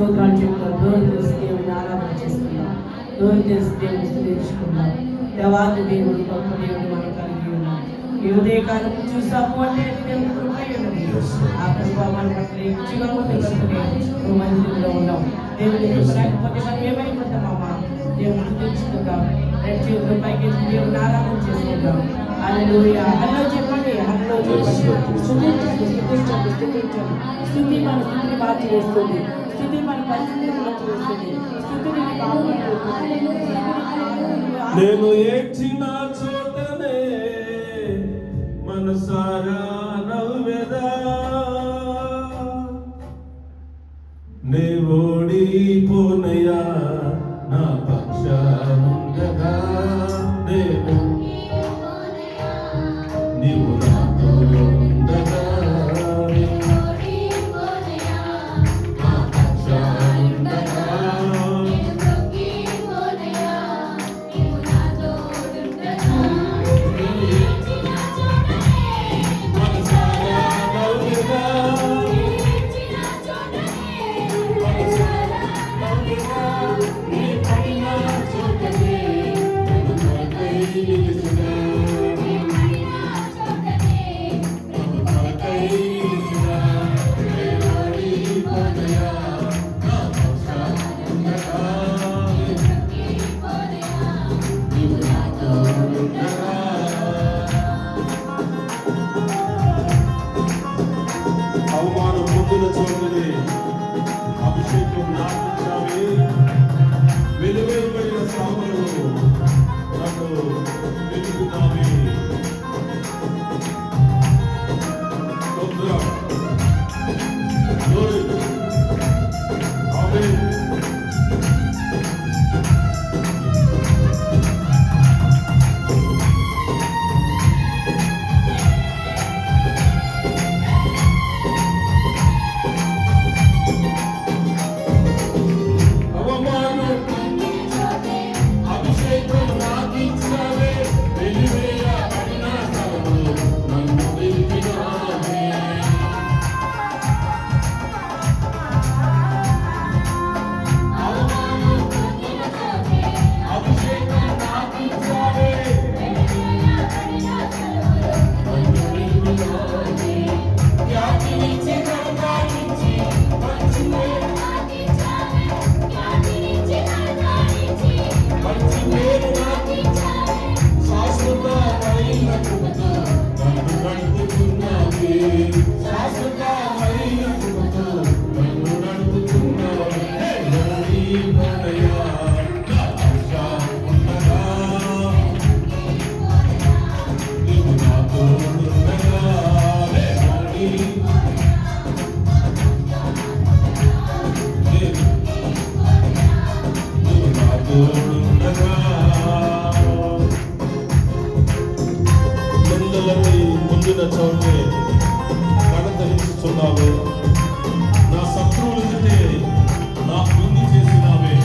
స్తోత్రాలు చెప్తాం. దూరం చేసి దేవుని ఆరాధన చేసుకుందాం. దూరం చేసి దేవుని స్తుతించుకుందాం. దేవాది దేవుడు గొప్ప దేవుడు మనం కలిగి ఉన్నాం. ఈ ఉదయకాలం చూసాము అంటే దేవుని కృప ఉన్నది. ఆ కృప మన పట్ల రుచిగా ఉంది. మందిరంలో ఉన్నాం. దేవుని కృప లేకపోతే మనం ఏమైపోతామమ్మా? దేవుని స్తుతించుకుందాం. రెండు చేతులు పైకి దేవుని ఆరాధన చేసుకుందాం. హల్లెలూయా. హల్లో చెప్పండి, హల్లో చెప్పండి. స్తుతించండి, స్తుతించండి, స్తుతించండి. స్తుతి మన స్థితిని మార్చివేస్తుంది. స్తుతి మన పరిస్థితిని మార్చివేస్తుంది. స్తుతిని నేను ఏడ్చిన చోటనే మనసారా నవ్వెదా, నే ఓడిపోనయా నా పక్షానుండగా, నీవు నాతో ఉండగా, అవమానం పొందిన చోటనే అభిషేకం నాటించావే, వెలువేయబడిన స్థానంలో నన్ను వెతుకుతావే. ముందున చోటే కడతలిస్తున్నావే, నా శత్రువులు నా బుద్ధి చేసినావే,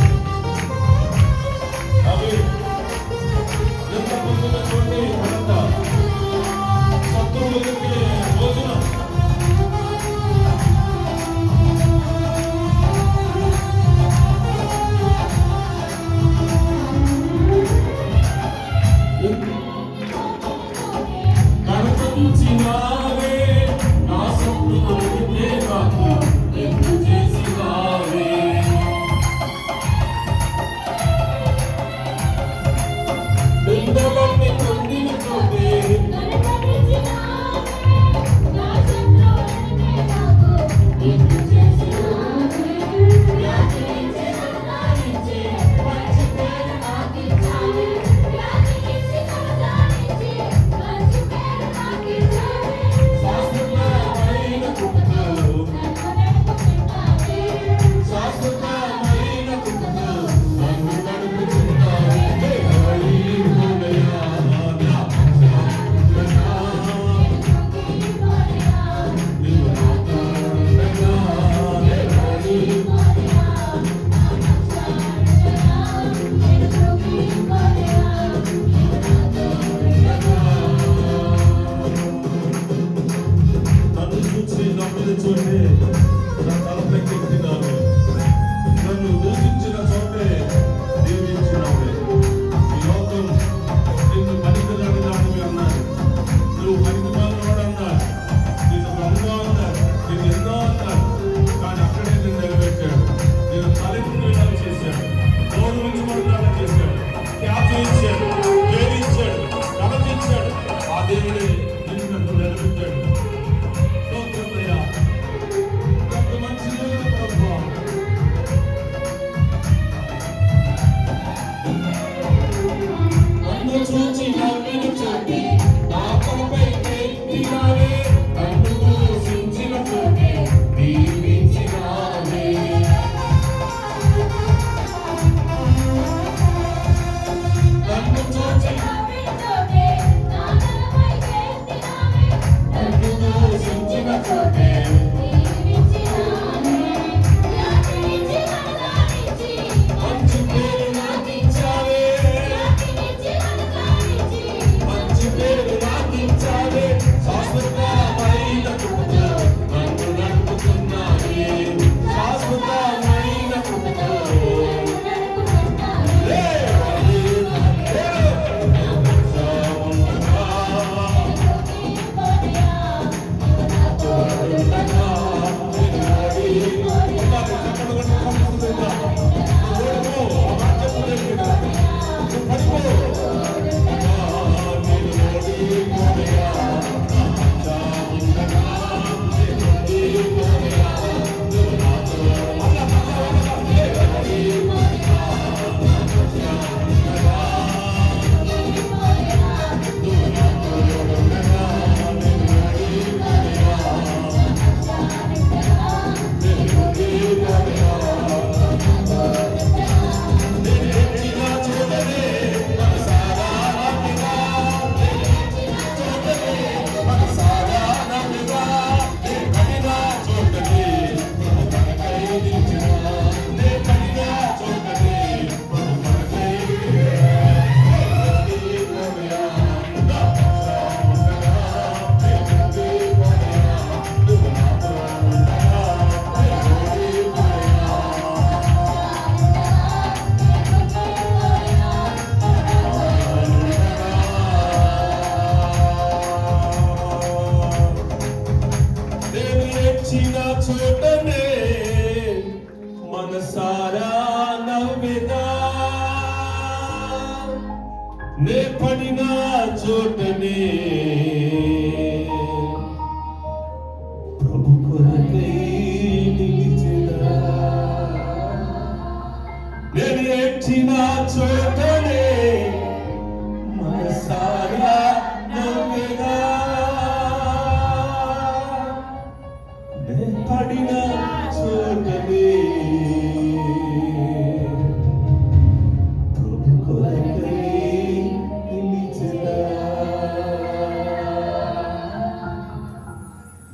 మనసారా నవ్వెదా నే పడిన చోటనే ప్రభు కొరకై నిలిచెదా నేను ఏడ్చిన చోటనే మనసారా నవ్వెదా నే పడిన చోటనే ప్రభు కొరకై నిలిచెదా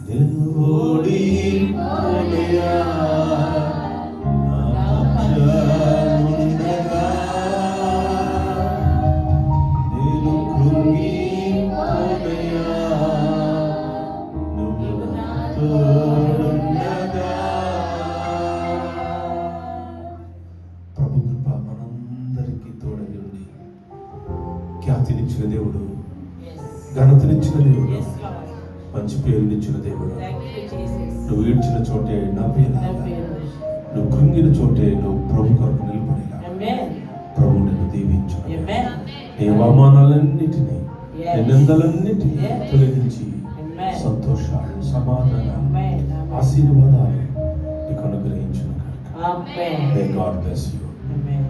నేను ఓడిపోయా నా పక్షముండగా నేను కృంగిపోయా నువ్వు నా తోడుండగా. ప్రభు కృప మనందరికీ తోడై ఉండి ఖ్యాతినిచ్చిన దేవుడు, ఘనతనిచ్చిన దేవుడు, Yes, Lord. మంచి పేరునిచ్చిన దేవుడు. Thank you, Jesus. నువ్వు ఏడ్చిన చోటే నవ్వేలా, Amen. నువ్వు కృంగిన చోటే నువ్వు ప్రభు కొరకు నిలబడేలా Amen. ప్రభు నిన్ను దీవించు. Amen. నీ అవమానాలన్నిటినీ, Yes. నీ నిందలన్నిటినీ Yes. తొలగించి Amen. సంతోషాలు, సమాధానాలు, Amen. ఆశీర్వాదాలు నీకు అనుగ్రహించును. Amen. May God bless you. Amen.